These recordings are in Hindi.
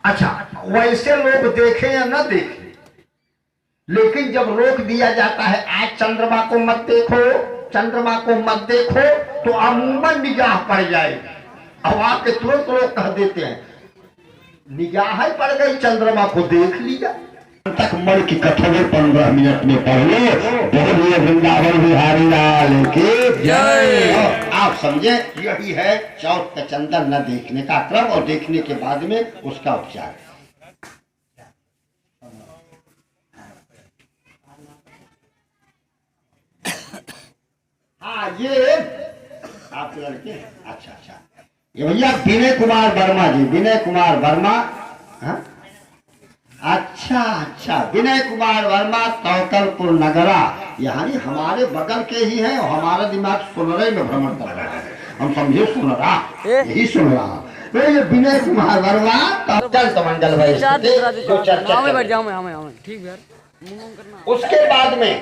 अच्छा, वैसे लोग देखे या न देखे, लेकिन जब रोक दिया जाता है आज चंद्रमा को मत देखो, चंद्रमा को मत देखो, तो अमूमन निगाह पड़ जाएगी। अब आपके तुरंत लोग कह देते हैं निगाह पड़ गई, चंद्रमा को देख लिया। तक मन की कथन 15 मिनट में पढ़ लो। बोलिए वृंदावन बिहारी लाल की जय। आप समझे, यही है चौथ का चंदन न देखने का क्रम और देखने के बाद में उसका उपचार। हाँ, ये आपके लड़के, अच्छा अच्छा, ये भैया विनय कुमार वर्मा जी, विनय कुमार वर्मा। हाँ? अच्छा अच्छा, विनय कुमार वर्मा, तौकलपुर नगरा, यानी हमारे बगल के ही हैं और हमारा दिमाग सुनरे में भ्रमण कर रहा है। हम समझे सुनरा, यही सुन रहा। तो ये विनय कुमार वर्मा, चल मंडल भाई, जो चर्चा ठीक है। उसके बाद में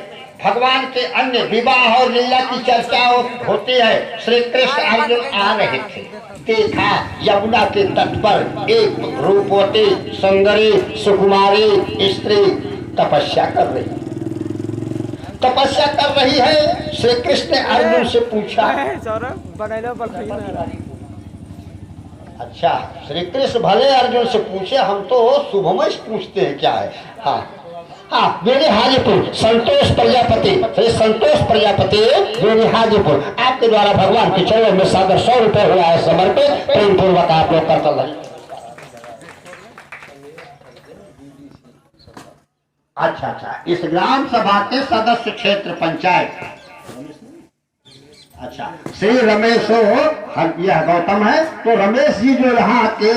भगवान के अन्य विवाह और लीला की चर्चा होती है। श्री कृष्ण अर्जुन आ रहे थे, देखा यमुना के तट पर एक रूपवती सुंदरी सुकुमारी स्त्री तपस्या कर रही है। श्री कृष्ण ने अर्जुन से पूछा, अच्छा श्री कृष्ण भले अर्जुन से पूछे, हम तो शुभमय पूछते हैं क्या है। हाँ हाँ, मेरे हाजीपुर संतोष प्रजापति, संतोष प्रजापति मेरे हाजीपुर, आपके द्वारा भगवान के चरणों में सादर 100 रुपए हुआ है समर्पित, प्रेम पूर्वक आप लोग करते रहे। अच्छा अच्छा, इस ग्राम सभा के सदस्य क्षेत्र पंचायत, अच्छा श्री रमेश, यह गौतम है, तो रमेश जी जो यहाँ के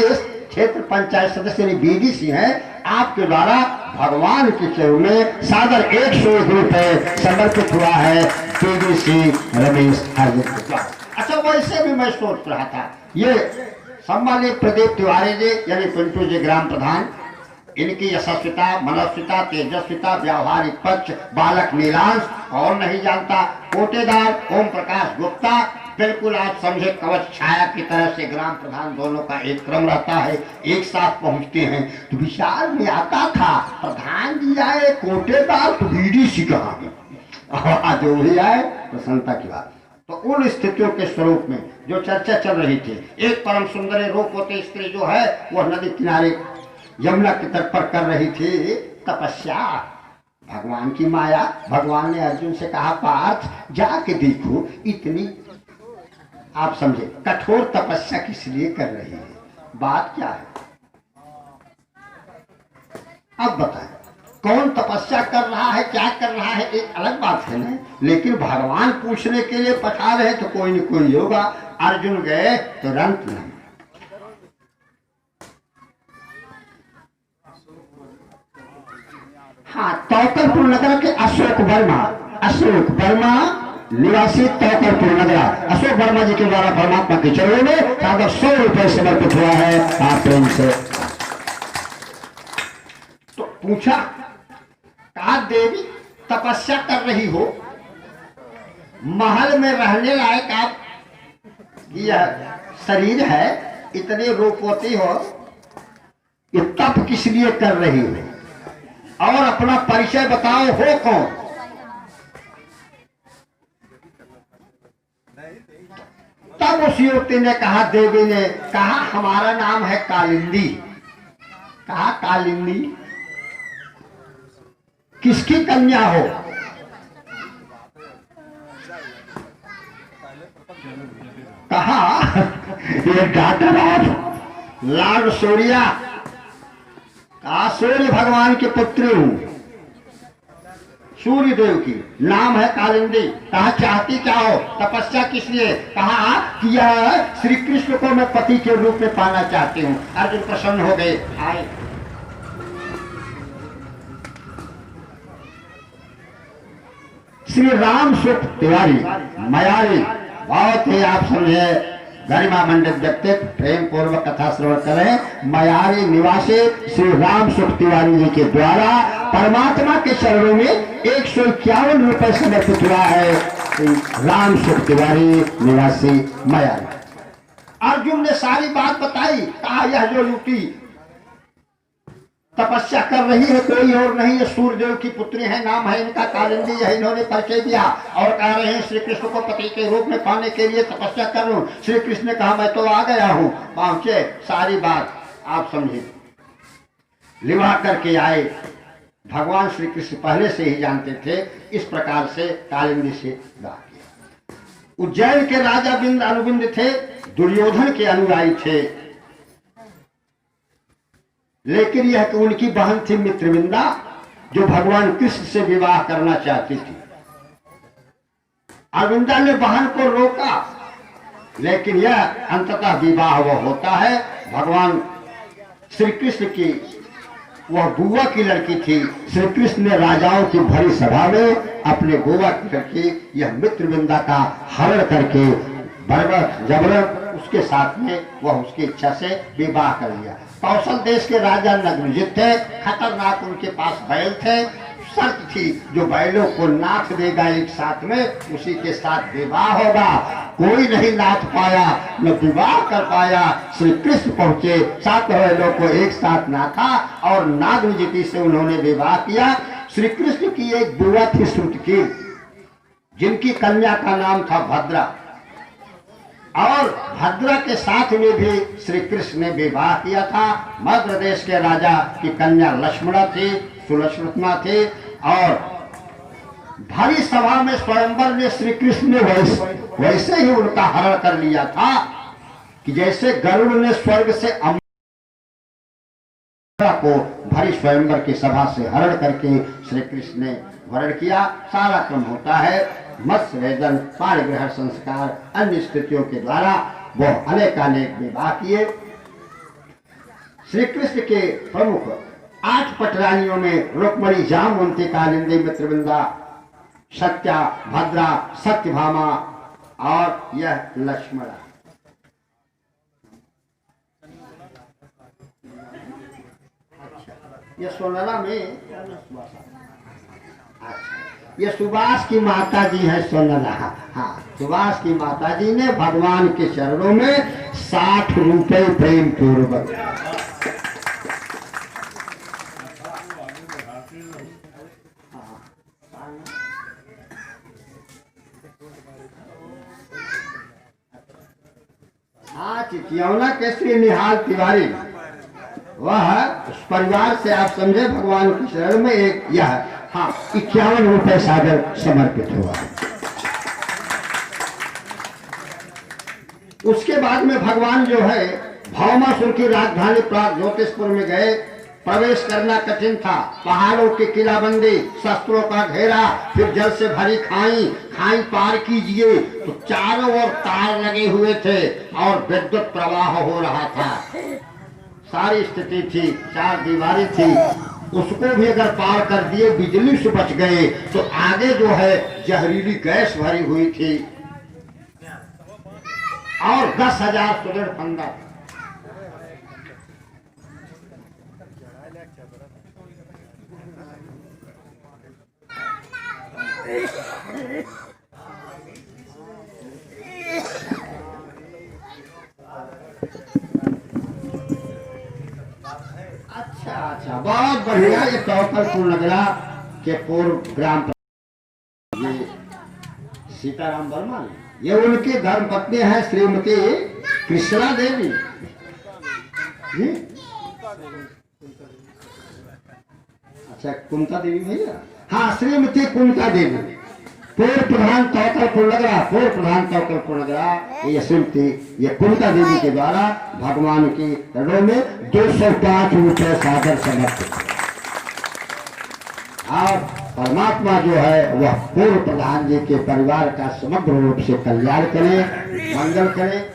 क्षेत्र पंचायत सदस्य बीडीसी हैं, आपके द्वारा भगवान के चरणों में सादर 101 रुपए समर्पित हुआ है बीडीसी रमेश हार्दिक के द्वारा। अच्छा, वैसे भी मैं सोच रहा था, ये सम्मानित प्रदीप तिवारी जी यानी पिंटू जी ग्राम प्रधान, इनकी यशस्विता, मनस्विता, तेजस्विता, व्यावहारिक पक्ष, बालक नीलांश, और नहीं जानता कोटेदार ओम प्रकाश गुप्ता, बिल्कुल आप समझे कवच छाया की तरह से ग्राम प्रधान दोनों का एक क्रम रहता है, एक साथ पहुंचते हैं। तो विचार में आता था प्रधान जी आए, कोटेदार तो बीडीसी कहाँ है, जो भी आए प्रसन्नता की बात। तो उन स्थितियों के स्वरूप में जो चर्चा चल रही थी, एक परम सुंदर रूपवती स्त्री जो है वह नदी किनारे यमुना के तट पर कर रही थी तपस्या। भगवान की माया, भगवान ने अर्जुन से कहा पार्थ जाके देखो, इतनी आप समझे कठोर तपस्या किस लिए कर रही है, बात क्या है। अब बताएं कौन तपस्या कर रहा है, क्या कर रहा है, एक अलग बात है ना, लेकिन भगवान पूछने के लिए पठा रहे तो कोई न कोई होगा। अर्जुन गए तुरंत नहीं। हाँ, तौकलपुर नगर के अशोक वर्मा निवासी तौकलपुर नगरा, अशोक वर्मा जी के द्वारा परमात्मा के चरणों में सागर 100 रुपए समर्पित हुआ है। आप प्रेम से तो पूछा, कहा देवी तपस्या कर रही हो, महल में रहने लायक आप यह शरीर है, इतने रूपवती हो, ये तप किस लिए कर रही हो, और अपना परिचय बताओ, हो कौन। तब उस युवती ने कहा, देवी ने कहा हमारा नाम है कालिंदी। कहा कालिंदी किसकी कन्या हो। कहा ये डॉक्टर ऑफ लॉर्ड सूर्या, कहा सूर्य भगवान के पुत्री हूं, सूर्य देव की, नाम है कालिंदी। कहा चाहती क्या हो, तपस्या किस लिए। कहा कि यह श्री कृष्ण को मैं पति के रूप में पाना चाहती हूँ। अर्जुन प्रसन्न हो गए, आए। श्री राम सुख तिवारी मयारी, बहुत ही आप समझे गरिमा मंडित व्यक्तित्व, प्रेम पूर्वक कथा श्रवण करें। मयारी निवासी श्री राम सुख तिवारी जी के द्वारा परमात्मा के चरणों में 151 रुपए समर्पित हुआ है। राम सुख तिवारी निवासी मयारी। अर्जुन ने सारी बात बताई। कहा यह जो युवती तपस्या कर रही है, कोई और नहीं, ये सूर्यदेव की पुत्री है, नाम है इनका कालिंदी, है इन्होंने परिचय दिया और कह रहे हैं श्री कृष्ण को पति के रूप में पाने के लिए तपस्या कर रहा हूँ। श्री कृष्ण ने कहा मैं तो आ गया हूँ। पहुंचे, सारी बात आप समझे, विवाह करके आए। भगवान श्री कृष्ण पहले से ही जानते थे, इस प्रकार से कालिंदी से विवाह किया। उज्जैन के राजा बिंद अनुबिंद थे, दुर्योधन के अनुयायी थे, लेकिन यह कि उनकी बहन थी मित्रविंदा, जो भगवान कृष्ण से विवाह करना चाहती थी। अरविंदा ने बहन को रोका, लेकिन यह अंततः विवाह वह होता है। भगवान श्री कृष्ण की वह बुआ की लड़की थी। श्री कृष्ण ने राजाओं की भरी सभा में अपने बुआ की लड़की यह मित्रविंदा का हरण करके बर्बर जबरन उसके साथ में वह उसकी इच्छा से विवाह कर लिया। कौशल देश के राजा नग्नजित थे, खतरनाक उनके पास बैल थे। शर्त थी जो बैलों को नाथ देगा एक साथ में, उसी के साथ विवाह होगा। कोई नहीं नाथ पाया, न विवाह कर पाया। श्री कृष्ण पहुंचे, 7 बैलों को एक साथ नाथा और नागनजिती से उन्होंने विवाह किया। श्री कृष्ण की एक बुआ थी श्रुतकी, जिनकी कन्या का नाम था भद्रा, और भद्रा के साथ में भी श्री कृष्ण ने विवाह किया था। मध्य देश के राजा की कन्या लक्ष्मणा थी, सुलक्षणा थी, और भारी सभा में स्वयंवर में श्री कृष्ण ने वैसे ही उनका हरण कर लिया था कि जैसे गरुड़ ने स्वर्ग से अमृता को भारी स्वयंवर की सभा से हरण करके श्री कृष्ण ने वरण किया। सारा क्रम होता है मत्स्य वेदन, पारिग्रह संस्कार, अन्य स्थितियों के द्वारा वो अनेकानेक विवाह किए। श्री कृष्ण के प्रमुख 8 पटरानियों में रुक्मणी, जामवंती, कालिंदी, मित्रविंदा, सत्या, भद्रा, सत्यभामा और यह लक्ष्मणा। ये सोनला में ये सुभाष की माता जी है सोनला। हाँ, सुभाष की माता जी ने भगवान के चरणों में 60 रुपए प्रेम पूर्वक चितियौना के श्री निहाल तिवारी, वह उस परिवार से आप समझे भगवान के शरण में एक यह 51 रुपए सागर समर्पित हुआ। उसके बाद में भगवान जो है भौमासुर की राजधानी प्राग ज्योतिषपुर में गए। प्रवेश करना कठिन था, पहाड़ों की किलाबंदी, शस्त्रों का घेरा, फिर जल से भरी खाई पार कीजिए तो चारों ओर तार लगे हुए थे और विद्युत प्रवाह हो रहा था। सारी स्थिति थी, 4 दीवारें थी, उसको भी अगर पार कर दिए, बिजली से बच गए तो आगे जो है जहरीली गैस भरी हुई थी और 10,000 सुदृढ़ फंदा। अच्छा, बहुत बढ़िया। ये टोकरपुर नगरा के पूर्व ग्राम ये सीताराम वर्मा, ये उनकी धर्मपत्नी है श्रीमती कृष्णा देवी। अच्छा, कुंता देवी भैया, हाँ, श्रीमती कुंता देवी, पूर्व प्रधान तौकरपुर नगरा, ये श्रीमती ये कुंता देवी के द्वारा भगवान की रणों में 205 रुपए सागर समर्पित। और परमात्मा जो है वह पूर्व प्रधान जी के परिवार का समग्र रूप से कल्याण करे, मंगल करे।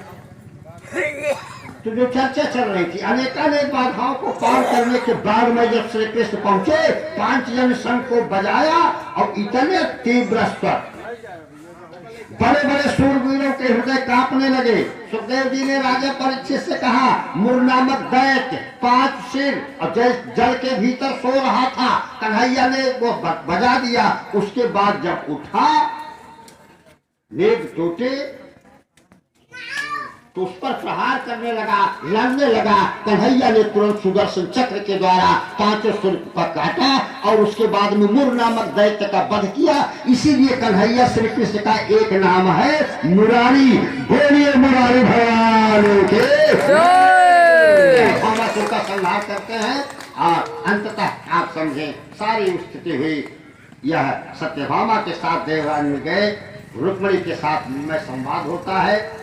तो जो चर्चा चल रही थी, अनेकानेक बाधाओं को पार करने के बाद में जब श्री कृष्ण पहुंचे, 5 जन शंख को बजाया और इतने तीव्र स्वर, बड़े बड़े सूरवीरों के हृदय कांपने लगे। सुखदेव जी ने राजा परीक्षित से कहा, मुर नामक दैत्य 5 सिर और जल के भीतर सो रहा था, कन्हैया ने वो बजा दिया। उसके बाद जब उठा, नेत्र टूटे, तो उस पर प्रहार करने लगा, लड़ने लगा। कन्हैया ने तुरंत सुदर्शन चक्र के द्वारा पांचों सुर पर काटा और उसके बाद में मुर नामक दैत्य का वध किया। इसीलिए कन्हैया श्री कृष्ण का एक नाम है मुरारी। बोलिए मुरारी भगवान के भावासुर का संहार करते हैं और अंततः आप समझे सारी स्थिति हुई। यह सत्यभामा के साथ देवराज में गए, रुक्मणी के साथ में संवाद होता है।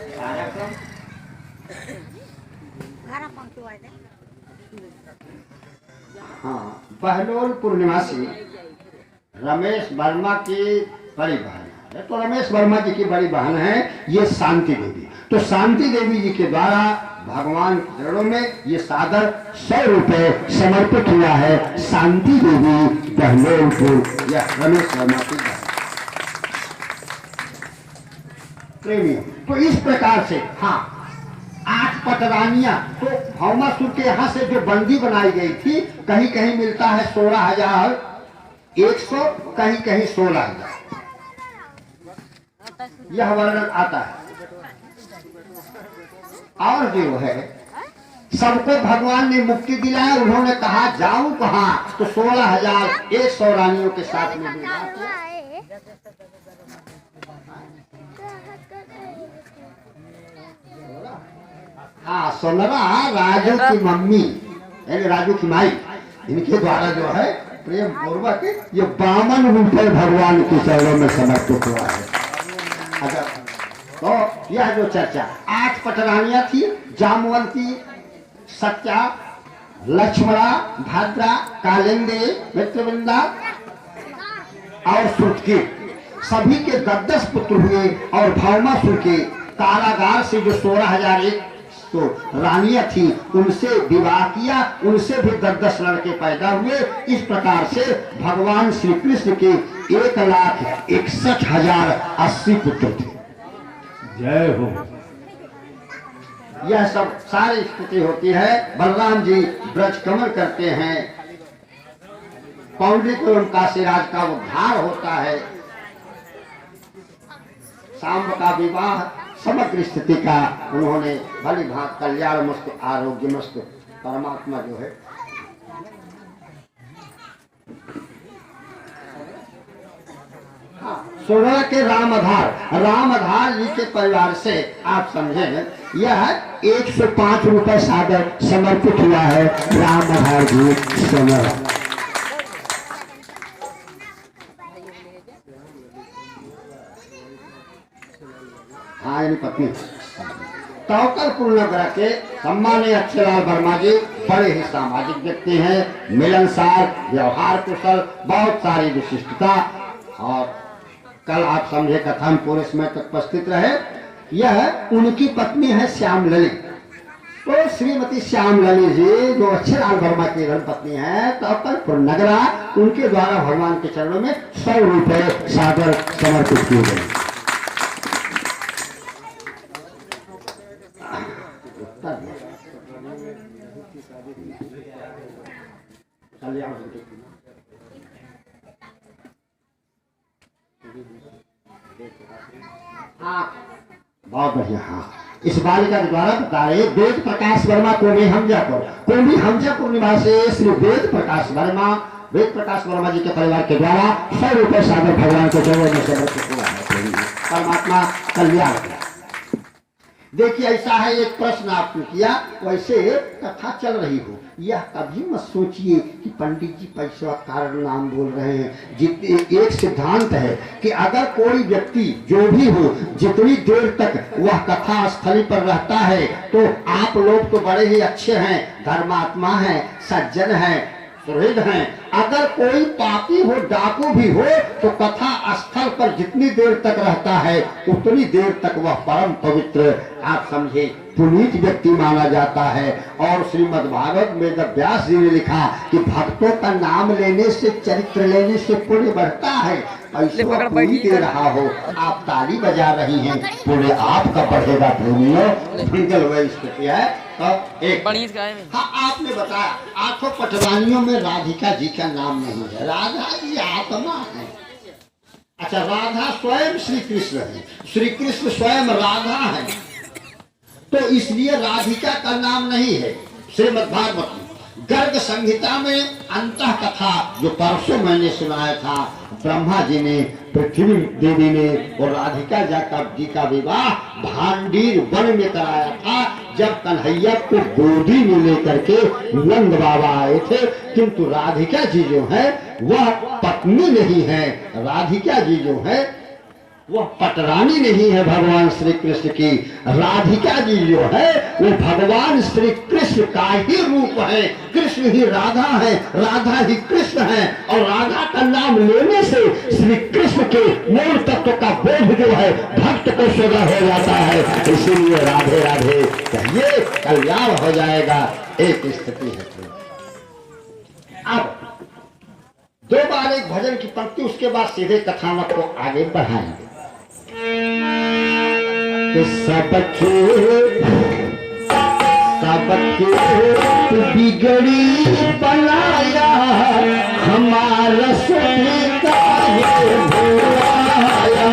हाँ, बहलोलपुर निवासी रमेश वर्मा की बड़ी बहन है। तो रमेश वर्मा जी की बड़ी बहन है ये शांति देवी। तो शांति देवी जी के द्वारा भगवान के चरणों में ये सादर 100 रुपए समर्पित हुआ है। शांति देवी बहलोलपुर, यह रमेश वर्मा की बहन प्रेमी। तो इस प्रकार से हाँ 8 पटरानियां तो भौमासुर के यहाँ से जो बंदी बनाई गई थी, कहीं कहीं मिलता है 16,100, कहीं कहीं 16,000, यह वर्णन आता है। और जो है सबको भगवान ने मुक्ति दिलाया। उन्होंने कहा जाऊं कहाँ, तो 16,100 रानियों के साथ में हाँ सोनरा राजू की मम्मी यानी राजू की माई, इनके द्वारा जो है प्रेम पूर्वक ये 52 रुपए भगवान के चरणों में समर्पित हुआ है। अगर तो यह जो चर्चा 8 पटरानियां थी, जामवंती, सत्या, लक्ष्मणा, भद्रा, कालिंदी, मित्रवृंदा और सुतकी, सभी के 10 पुत्र हुए। और भौमासुर के कारागार से जो 16,001 तो रानियां थी उनसे विवाह किया, उनसे भी 10 लड़के पैदा हुए। इस प्रकार से भगवान श्री कृष्ण के 1,61,080 पुत्र थे। जय हो। यह सब सारी स्थिति होती है। बलराम जी ब्रज कमल करते हैं, पौंडरिक एवं काशीराज का उद्धार होता है, सांब का विवाह, समग्र स्थिति का उन्होंने भली भांत कल्याण मस्त आरोग्य मस्त परमात्मा जो है सोना के रामधार जी के परिवार से आप समझे यह 105 रुपए सादर समर्पित हुआ है। रामधार जी सोना हाँ पत्नी तौकलपुर नगर के सम्मानीय अक्षरलाल वर्मा जी बड़े ही सामाजिक व्यक्ति हैं, मिलनसार, व्यवहार कुशल, बहुत सारी विशिष्टता। और कल आप समझे कथा हम पूरे समय तक उपस्थित रहे। यह उनकी पत्नी है श्याम ललित। तो श्रीमती श्याम ललित जी जो अक्षरलाल वर्मा की धर्मपत्नी है तौकलपुर नगरा, उनके द्वारा भगवान के चरणों में 100 रुपए सादर समर्पित किए गए। हाँ बहुत बढ़िया। हाँ इस बालिका के द्वारा बता रहे वेद प्रकाश वर्मा कोमी हमजापुर निवासी श्री वेद प्रकाश वर्मा जी के परिवार के द्वारा 100 रुपए सादर भगवान के चरणों में समर्पित हुआ है। परमात्मा कल्याण। देखिए ऐसा है, एक प्रश्न आपने किया, वैसे कथा चल रही हो, यह कभी मत सोचिए कि पंडित जी पैसा कारण नाम बोल रहे हैं। जितने एक सिद्धांत है कि अगर कोई व्यक्ति जो भी हो जितनी देर तक वह कथा स्थली पर रहता है तो आप लोग तो बड़े ही अच्छे हैं, धर्मात्मा हैं, सज्जन हैं, सुहृद हैं। अगर कोई पापी हो, डाकू भी हो, तो कथा स्थल पर जितनी देर तक रहता है उतनी देर तक वह परम पवित्र आप समझे पुनीत व्यक्ति माना जाता है। और श्रीमद् भागवत में जब व्यास जी ने लिखा कि भक्तों का नाम लेने से, चरित्र लेने से पुण्य बढ़ता है। ऐसे पूरी दे रहा हो, आप ताली बजा रही हैं, पुण्य आपका बढ़ेगा। प्रेमियों स्थिति है। तो एक हाँ आपने बताया 8 पटरानियों में राधिका जी का नाम नहीं है। राधा जी आत्मा है। अच्छा, राधा स्वयं श्री कृष्ण है, श्री कृष्ण स्वयं राधा है। तो इसलिए राधिका का नाम नहीं है। श्रीमद् भागवत गर्ग संहिता में अंतः कथा जो परसों मैंने सुनाया था, ब्रह्मा जी ने, पृथ्वी देवी ने और राधिका जी का विवाह भांडीर वन में कराया था, जब कन्हैया को गोदी में लेकर के नंद बाबा आए थे। किंतु राधिका जी जो है वह पत्नी नहीं है, राधिका जी जो है वह पटरानी नहीं है भगवान श्री कृष्ण की। राधिका जी जो है वो भगवान श्री कृष्ण का ही रूप है। कृष्ण ही राधा है, राधा ही कृष्ण है, और राधा का नाम लेने से श्री कृष्ण के मूल तत्व का बोध जो है भक्त को सोजा हो जाता है। इसीलिए राधे राधे कहिए, कल्याण हो जाएगा। एक स्थिति है। अब दो बार एक भजन की पंक्ति, उसके बाद सीधे कथानक को आगे बढ़ाएंगे। सबके बिगड़ी बनाया हमारा सुनता है भुलाया,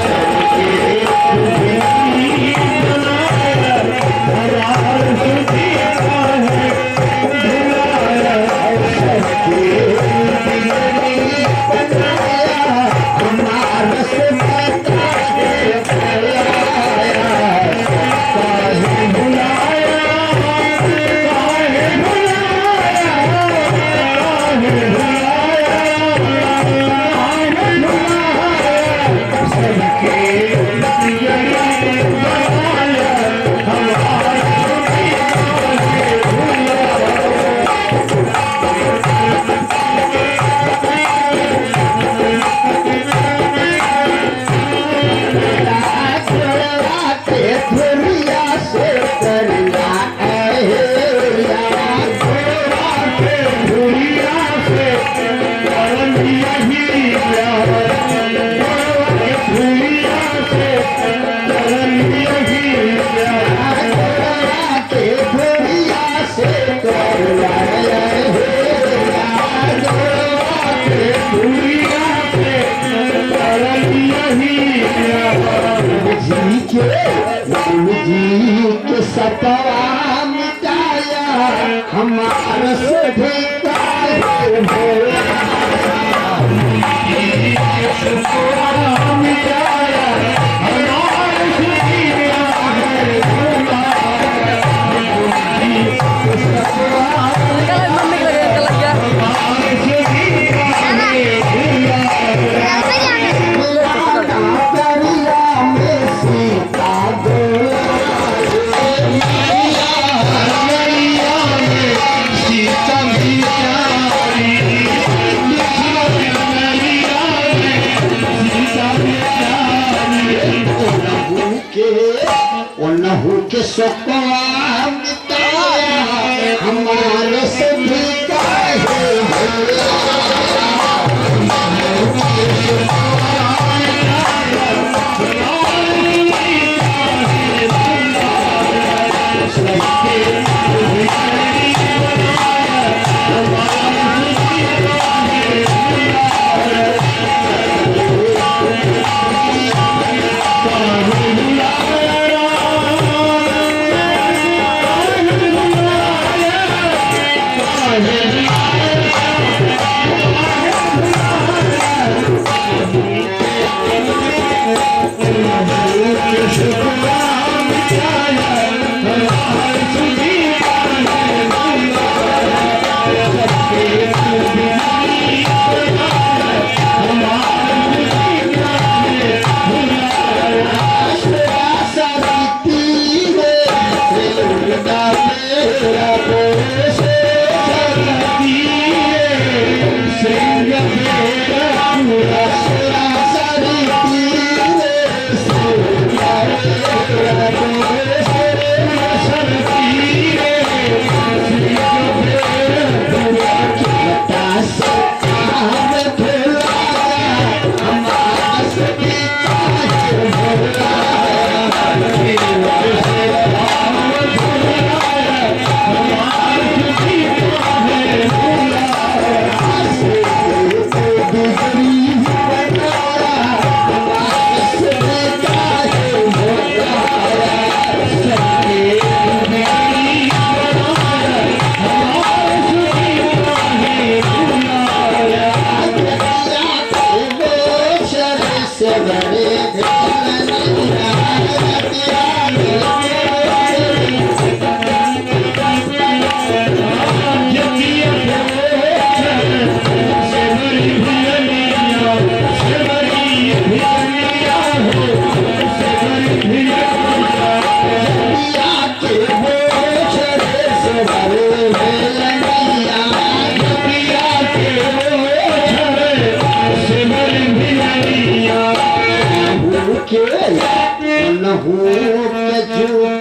सबके बिगड़ी बनाया हमारा सुनता है भुलाया, सबके बिगड़ी बनाया हमारा सुनता है भुलाया, काहे भुलाया जी के सपवा मिटाया हमारा सभी के सपवा मिटाया हमारे सभी का के नहू के झूठ